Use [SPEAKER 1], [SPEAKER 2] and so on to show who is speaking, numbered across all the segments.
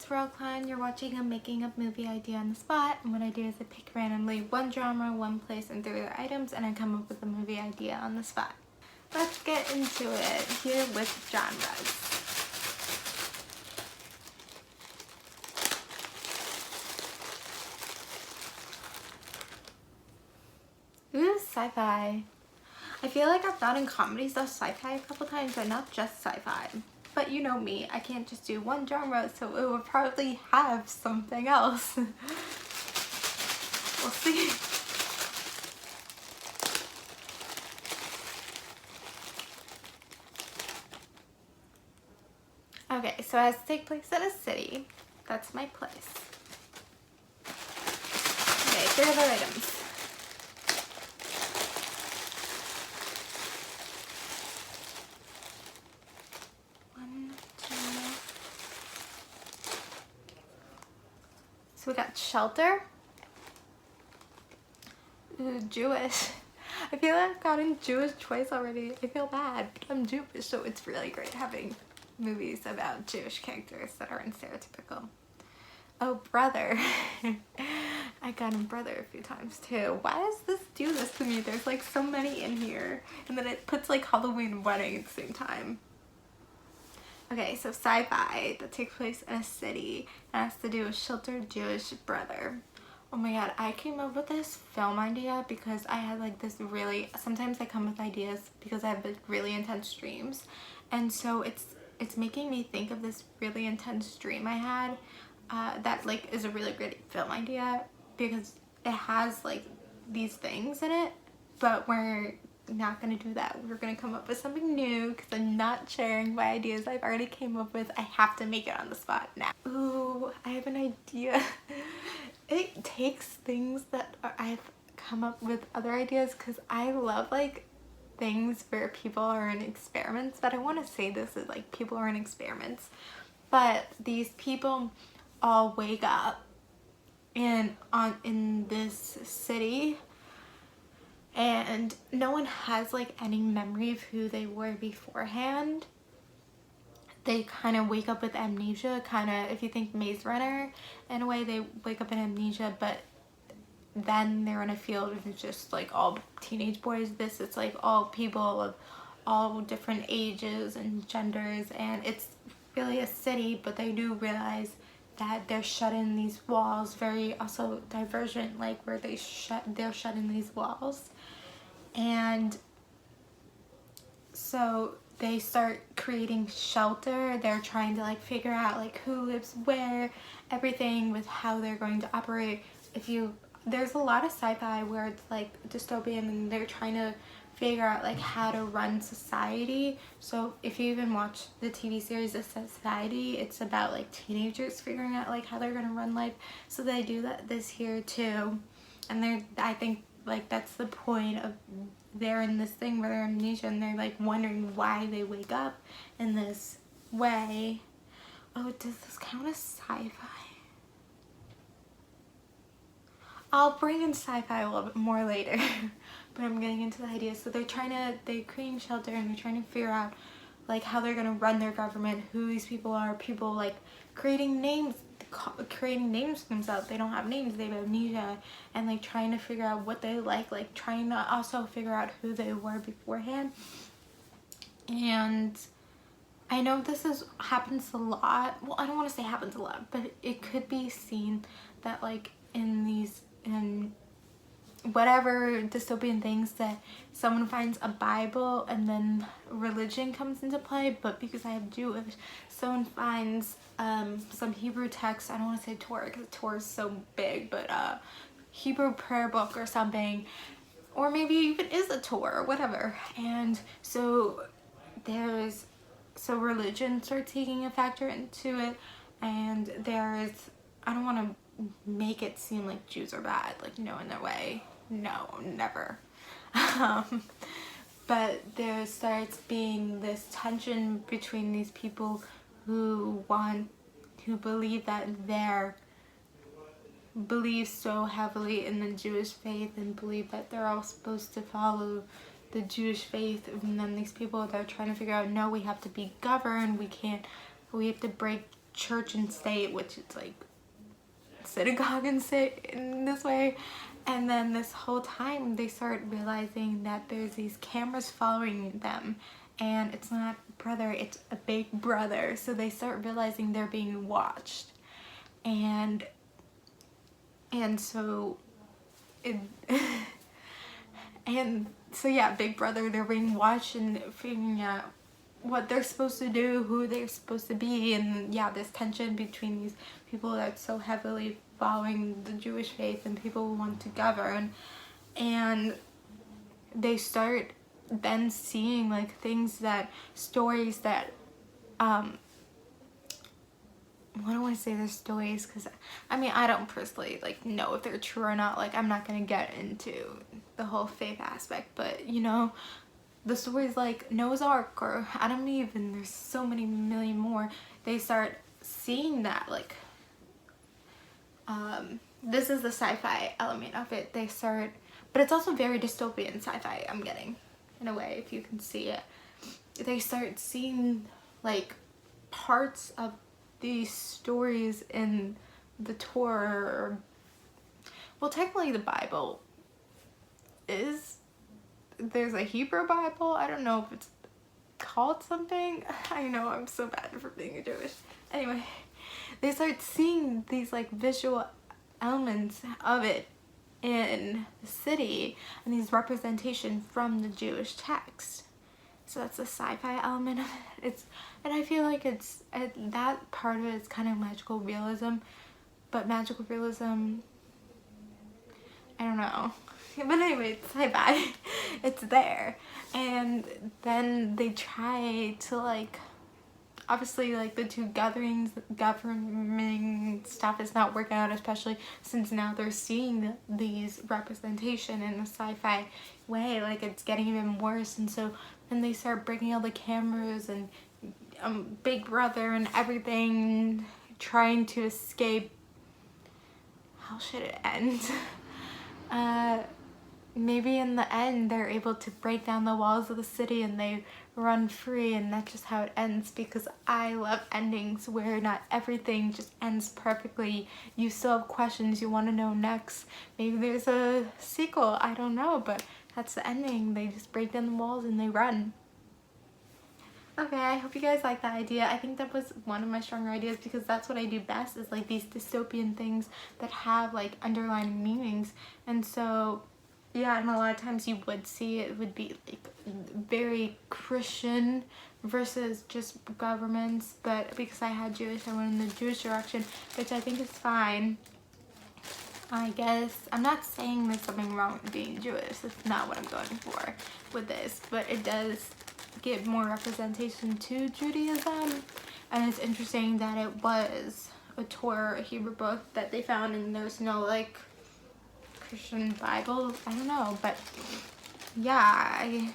[SPEAKER 1] it's Rel Klein. You're watching a making up movie idea on the spot, and what I do is I pick randomly one genre, one place, and 3 other items, and I come up with a movie idea on the spot. Let's get into it here with genres. Ooh, sci-fi. I feel like I've done in comedies of sci-fi a couple times, but not just sci-fi. But you know me, I can't just do one genre, so it would probably have something else. We'll see. Okay, so it has to take place in a city. That's my place. Okay, 3 other items. So we got shelter. Ooh, Jewish. I feel like I've gotten Jewish twice already. I feel bad, but I'm Jewish, so it's really great having movies about Jewish characters that aren't stereotypical. Oh, brother. I got him brother a few times too. Why does this do this to me? There's like so many in here, and then it puts like Halloween and wedding at the same time. Okay, so sci-fi that takes place in a city and has to do with sheltered Jewish brother. Oh my god, I came up with this film idea because I had like this really, sometimes I come with ideas because I have really intense dreams, and so it's making me think of this really intense dream I had that like is a really great film idea because it has like these things in it, but we're not gonna do that. We're gonna come up with something new because I'm not sharing my ideas I've already came up with. I have to make it on the spot now. Ooh, I have an idea. It takes things that I've come up with other ideas because I love like things where people are in experiments, but I want to say this is like people are in experiments, but these people all wake up in this city and no one has like any memory of who they were beforehand. They kind of wake up with amnesia, kind of if you think Maze Runner in a way. They wake up in amnesia, but then they're in a field of just like all teenage boys. This it's like all people of all different ages and genders, and it's really a city, but they do realize that they're shut in these walls, very also divergent, like where they're shut in these walls. And so they start creating shelter. They're trying to like figure out like who lives where, everything with how they're going to operate. There's a lot of sci-fi where it's like dystopian and they're trying to figure out like how to run society. So if you even watch the TV series of Society, it's about like teenagers figuring out like how they're gonna run life. So they do this here too, and I think like that's the point of they're in this thing where they're amnesia and they're like wondering why they wake up in this way. Oh, does this count as sci-fi? I'll bring in sci-fi a little bit more later, but I'm getting into the idea. So they're creating shelter and they're trying to figure out like how they're gonna run their government, who these people are, people like creating names for themselves. They don't have names, they have amnesia, and like trying to figure out what they like trying to also figure out who they were beforehand. And I know this happens a lot. Well, I don't want to say happens a lot, but it could be seen that like in whatever dystopian things that someone finds a Bible and then religion comes into play. But because I have Jewish, someone finds some Hebrew text. I don't want to say Torah because Torah is so big, but Hebrew prayer book or something, or maybe even is a Torah or whatever. And so religion starts taking a factor into it, and I don't want to make it seem like Jews are bad, like no, in their way, no, never. But there starts being this tension between these people who believe so heavily in the Jewish faith and believe that they're all supposed to follow the Jewish faith, and then these people, they're trying to figure out, no, we have to be governed, we have to break church and state, which is like synagogue and state in this way. And then this whole time they start realizing that there's these cameras following them, and it's not brother, it's a big brother. So they start realizing they're being watched, and so it and so yeah, big brother, they're being watched and figuring out what they're supposed to do, who they're supposed to be, and yeah, this tension between these people that's so heavily following the Jewish faith and people who want to govern. And they start then seeing like things that, stories that, I don't want to say they're stories because I mean, I don't personally like know if they're true or not. Like, I'm not gonna get into the whole faith aspect, but you know, the stories like Noah's Ark or Adam and Eve, and there's so many million more. They start seeing that, like, this is the sci-fi element of it. They start, but it's also very dystopian sci-fi, I'm getting, in a way, if you can see it. They start seeing like parts of these stories in the Torah. Well, technically the Bible is, there's a Hebrew Bible. I don't know if it's called something. I know I'm so bad for being a Jewish. Anyway, they start seeing these like visual elements of it in the city, and these representations from the Jewish text. So that's the sci-fi element of it. And I feel like that part of it is kind of magical realism, but magical realism, I don't know. But anyway, it's sci-fi. It's there. And then they try to like, obviously like the two governing stuff is not working out, especially since now they're seeing these representation in a sci-fi way. Like, it's getting even worse. And so then they start breaking all the cameras and Big Brother and everything, trying to escape. How should it end? Maybe in the end they're able to break down the walls of the city and they run free, and that's just how it ends, because I love endings where not everything just ends perfectly. You still have questions, you want to know next. Maybe there's a sequel, I don't know, but that's the ending. They just break down the walls and they run. Okay, I hope you guys like that idea. I think that was one of my stronger ideas, because that's what I do best, is like these dystopian things that have like underlying meanings. And so yeah, and a lot of times you would see it would be like very Christian versus just governments, but because I had Jewish, I went in the Jewish direction, which I think is fine. I guess I'm not saying there's something wrong with being Jewish. That's not what I'm going for with this, but it does give more representation to Judaism. And it's interesting that it was a Torah, a Hebrew book that they found, and there's no like Christian Bible. I don't know, but yeah,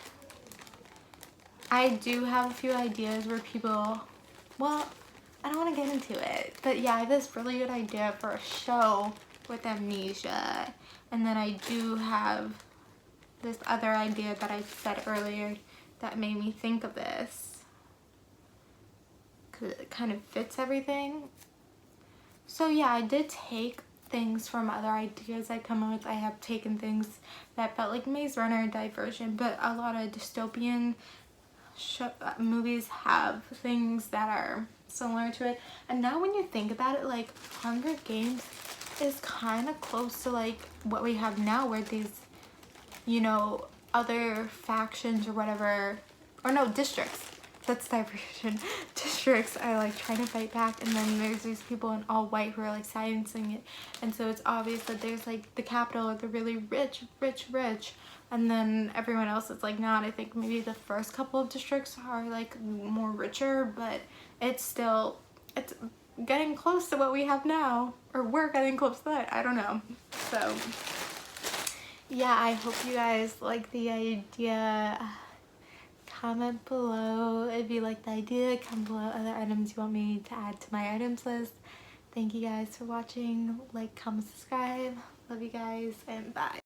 [SPEAKER 1] I do have a few ideas where people, well, I don't want to get into it, but yeah, I have this really good idea for a show with amnesia. And then I do have this other idea that I said earlier that made me think of this, because it kind of fits everything. So yeah, I did take things from other ideas I come up with. I have taken things that felt like Maze Runner, Diversion, but a lot of dystopian movies have things that are similar to it. And now when you think about it, like Hunger Games is kind of close to like what we have now, where these, you know, other factions or whatever, or no, districts, that's Diversion, districts are like trying to fight back, and then there's these people in all white who are like silencing it. And so it's obvious that there's like the capital, the really rich, and then everyone else is like not. I think maybe the first couple of districts are like more richer, but it's getting close to what we have now, or we're getting close to that, I don't know. So yeah, I hope you guys like the idea. Comment below if you like the idea. Comment below other items you want me to add to my items list. Thank you guys for watching. Like, comment, subscribe. Love you guys, and bye.